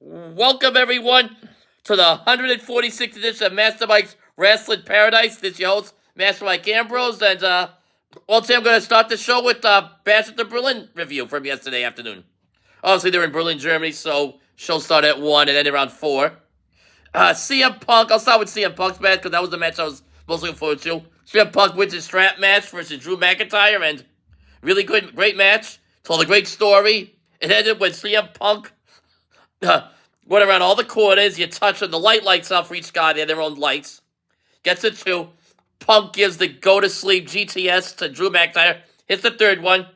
Welcome, everyone, to the 146th edition of Master Mike's Wrestling Paradise. This is your host, Master Mike Ambrose, and, today I'm going to start the show with Bash at the Berlin review from yesterday afternoon. Obviously, they're in Berlin, Germany, so show started at 1 and ended around 4. CM Punk, I'll start with CM Punk's match, because that was the match I was most looking forward to. CM Punk wins his strap match versus Drew McIntyre, and really great match. Told a great story. It ended with CM Punk went around all the corners. You touch them. The lights out for each guy. They had their own lights. Gets it 2. Punk gives the go-to-sleep GTS to Drew McIntyre. Hits the 3rd one.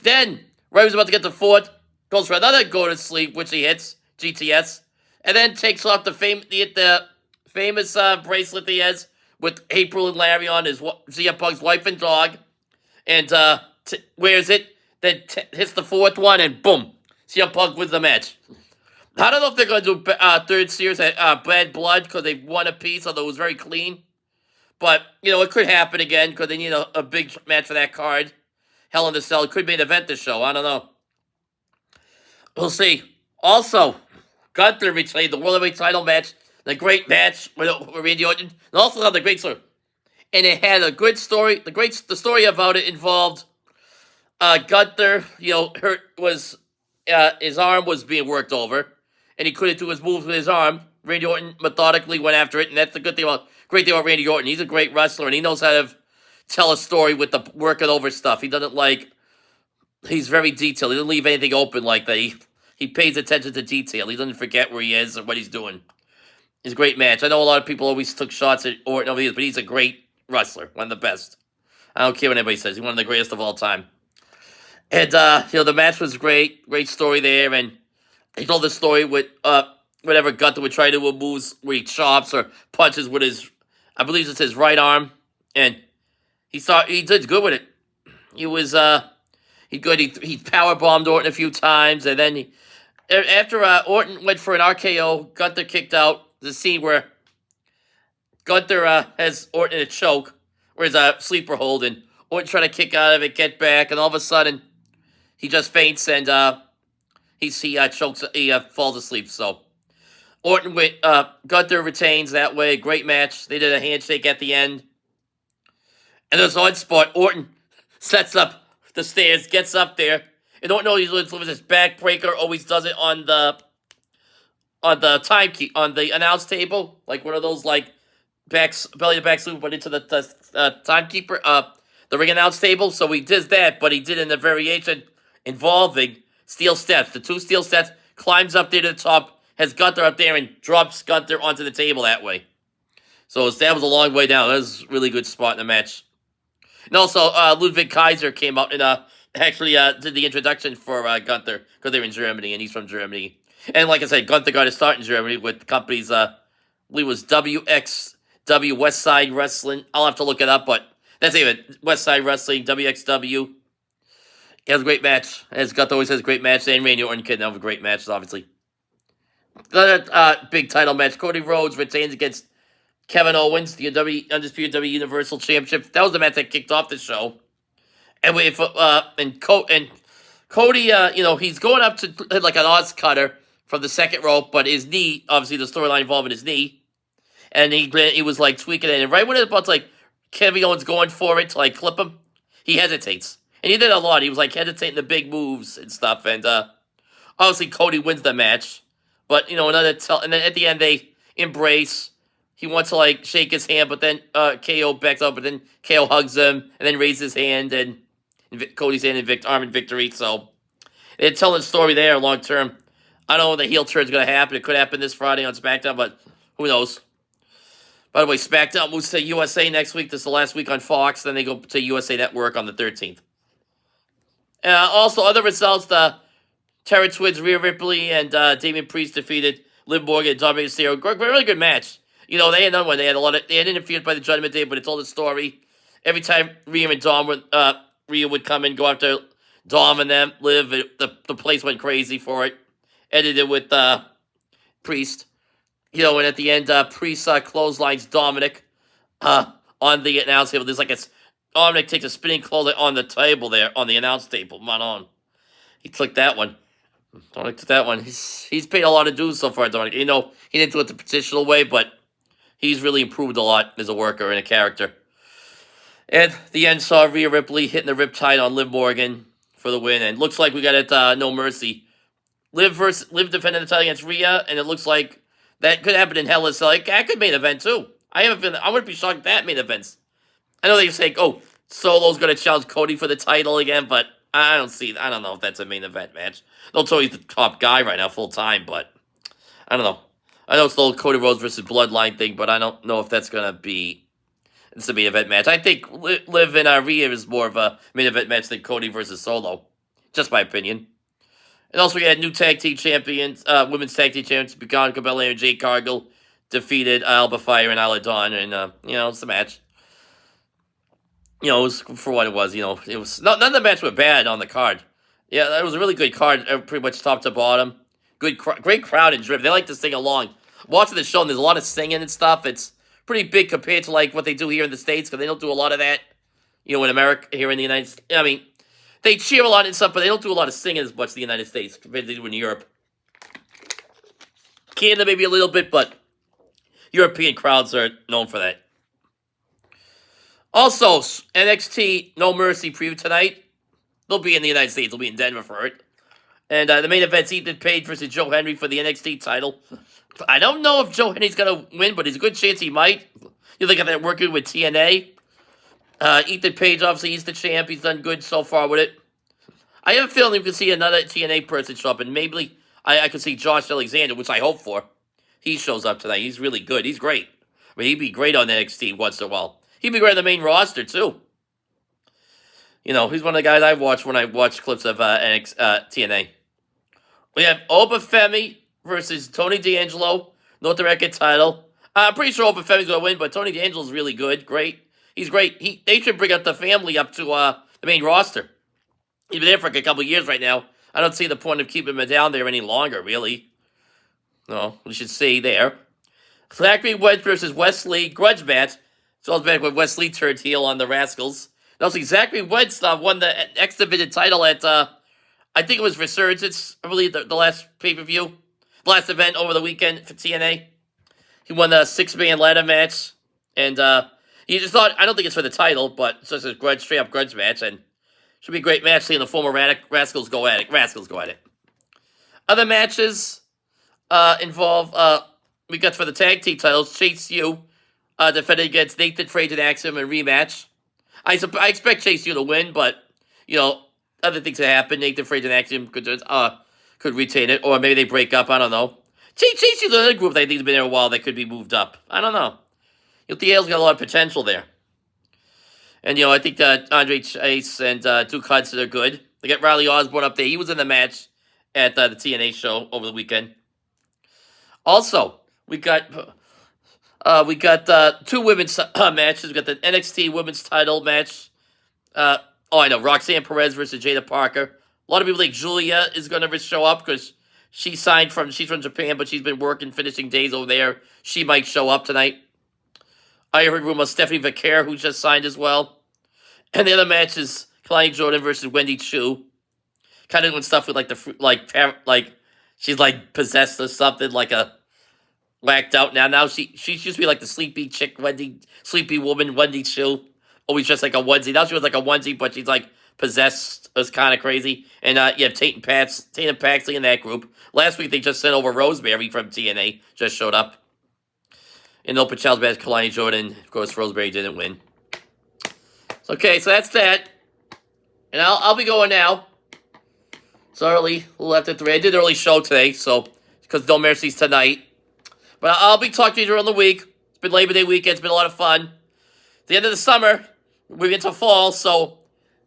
Then, right was about to get the 4th. Goes for another go-to-sleep, which he hits. GTS. And then takes off the famous bracelet he has with April and Larry on his CM Punk's wife and dog. And wears it. Then hits the 4th one and boom. CM Punk wins the match. I don't know if they're going to do third series at Bad Blood because they won a piece, although it was very clean. But, it could happen again because they need a big match for that card. Hell in the Cell. It could be an event this show. I don't know. We'll see. Also, Gunther retained the World Heavyweight title match. The great match with Randy Orton. And also had the great story. And it had a good story. The story about it involved Gunther, his arm was being worked over, and he couldn't do his moves with his arm. Randy Orton methodically went after it, and that's the great thing about Randy Orton. He's a great wrestler, and he knows how to tell a story with the working over stuff. He doesn't he's very detailed. He doesn't leave anything open like that. He pays attention to detail. He doesn't forget where he is or what he's doing. It's a great match. I know a lot of people always took shots at Orton over the years, but he's a great wrestler, one of the best. I don't care what anybody says. He's one of the greatest of all time. And, the match was great. Great story there. And he told the story with, whatever Gunther would try to do moves where he chops or punches with I believe it's his right arm. And he did good with it. He was, he powerbombed Orton a few times. And then after Orton went for an RKO, Gunther kicked out. The scene where Gunther has Orton in a choke, or his sleeper hold, and Orton trying to kick out of it, get back, and all of a sudden, he just faints and he chokes. He falls asleep. So Gunther retains that way. Great match. They did a handshake at the end. And there's one spot. Orton sets up the stairs, gets up there, and Orton always delivers this backbreaker. Always does it on the announce table, like one of those belly to back sweep, but into the timekeeper, the ring announce table. So he does that, but he did in a variation involving steel steps. The 2 steel steps, climbs up there to the top, has Gunther up there, and drops Gunther onto the table that way. So that was a long way down. That was a really good spot in the match. And also, Ludwig Kaiser came out and actually did the introduction for Gunther, because they're in Germany, and he's from Germany. And like I said, Gunther got his start in Germany with companies, I believe it was WXW, West Side Wrestling. I'll have to look it up, but that's it. West Side Wrestling, WXW. It was a great match. As Gunther always has a great match. And Randy Orton can have a great match, obviously. Another big title match. Cody Rhodes retains against Kevin Owens, the Undisputed W Universal Championship. That was the match that kicked off the show. And Cody, he's going up to like an Oz cutter from the second rope, but his knee, obviously the storyline involving his knee, and he was tweaking it. And right when it's about Kevin Owens going for it to clip him, he hesitates. And he did a lot. He was hesitating the big moves and stuff. And obviously Cody wins the match. But, and then at the end they embrace. He wants to shake his hand, but then KO backs up, but then KO hugs him and then raises his hand and Cody's hand in arm in victory. So they're telling the story there long term. I don't know when the heel turn is going to happen. It could happen this Friday on SmackDown, but who knows? By the way, SmackDown moves to USA next week. This is the last week on Fox. Then they go to USA Network on the 13th. Also, other results, the Terror Twins, Rhea Ripley, and Damian Priest defeated Liv Morgan and Dominic Mysterio. Really good match. They had another one. They had interfered by the Judgment Day, but it told the story. Every time Rhea would come and go after Dom and them, Liv, the place went crazy for it. Ended it with Priest. And at the end, Priest clotheslines Dominic on the announce table. There's Dominic takes a spinning clothesline on the table there, on the announce table. He took that one. Don't look at that one. He's paid a lot of dues so far, Dominic. You know, he didn't do it the traditional way, but he's really improved a lot as a worker and a character. And the end saw Rhea Ripley hitting the riptide on Liv Morgan for the win. And looks like we got it No Mercy. Liv defending the title against Rhea, and it looks like that could happen in Hell in a Cell. Like, that could main event too. I wouldn't be shocked if that main events. I know they say, oh, Solo's going to challenge Cody for the title again, but I don't know if that's a main event match. They'll tell he's the top guy right now, full time, but I don't know. I know it's the old Cody Rhodes versus Bloodline thing, but I don't know if that's going to be it's a main event match. I think Liv and Rhea is more of a main event match than Cody versus Solo. Just my opinion. And also we had new tag team champions, women's tag team champions, Bianca Belair and Jade Cargill defeated Alba Fire and Isla Dawn, and it's a match. It was for what it was. It was none of the matches were bad on the card. Yeah, it was a really good card, pretty much top to bottom. Great crowd and drip. They like to sing along. Watching the show, and there's a lot of singing and stuff. It's pretty big compared to like what they do here in the States, because they don't do a lot of that. In America, here in the United States. I mean, they cheer a lot and stuff, but they don't do a lot of singing as much in the United States compared to they do in Europe. Canada maybe a little bit, but European crowds are known for that. Also, NXT No Mercy Preview tonight. They'll be in the United States. They'll be in Denver for it. And the main event's Ethan Page versus Joe Hendry for the NXT title. I don't know if Joe Hendry's going to win, but there's a good chance he might. You look at that working with TNA. Ethan Page, obviously, he's the champ. He's done good so far with it. I have a feeling we could see another TNA person show up, and maybe I could see Josh Alexander, which I hope for. He shows up tonight. He's really good. He's great. I mean, he'd be great on NXT once in a while. He'd be great on the main roster, too. He's one of the guys I watch when I watch clips of TNA. We have Oba Femi versus Tony D'Angelo, North American title. I'm pretty sure Oba Femi's going to win, but Tony D'Angelo's really good. Great. He's great. They should bring up the family up to the main roster. He's been there for a couple of years right now. I don't see the point of keeping him down there any longer, really. No, we should see there. Zachary Wentz versus Wes Lee, grudge match. It's all back when Wes Lee turned heel on the Rascals. And also, Zachary Wentz won the X Division title at, I think it was Resurgence, I believe, the last pay-per-view. The last event over the weekend for TNA. He won the 6-man ladder match. And he just thought, I don't think it's for the title, but it's just a straight-up grudge match. And should be a great match seeing the former Rascals go at it. Other matches involve, we got for the tag team titles, Chase U defended against Nathan Frazier and Axiom in a rematch. I expect Chase U to win, but, other things that happen. Nathan Frazier and Axiom could retain it, or maybe they break up. I don't know. Chase U's another group that I think has been there a while that could be moved up. I don't know. DL's got a lot of potential there. And, I think that Andre Chase and Duke Hudson are good. They got Riley Osborne up there. He was in the match at the TNA show over the weekend. Also, we got two women's matches. We got the NXT women's title match. I know. Roxanne Perez versus Jada Parker. A lot of people think Julia is going to show up because she's from Japan, but she's been working finishing days over there. She might show up tonight. I heard rumors Stephanie Vaquer, who just signed as well. And the other match is Kalani Jordan versus Wendy Chu. Kind of doing stuff with she's like possessed or something, like a whacked out now. Now she used to be like the sleepy chick, sleepy woman, Wendy Chu. Always just like a onesie. Now she was like a onesie, but she's like possessed. It's kind of crazy. And you have Tate and Paxley in that group. Last week they just sent over Rosemary from TNA. Just showed up. In Open Challenge match, Kalani Jordan. Of course, Rosemary didn't win. Okay, so that's that. And I'll be going now. It's early, a little after 3. I did an early show today, so because No Mercy's tonight. But I'll be talking to you during the week. It's been Labor Day weekend. It's been a lot of fun. At the end of the summer, we're into fall, so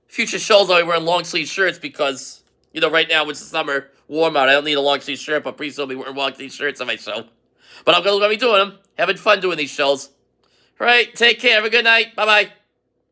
future shows I'll be wearing long sleeve shirts because, right now it's the summer, warm out. I don't need a long sleeve shirt, but pretty soon I'll be wearing long sleeve shirts on my show. But I'm going to be doing them. Having fun doing these shows. All right, take care. Have a good night. Bye-bye.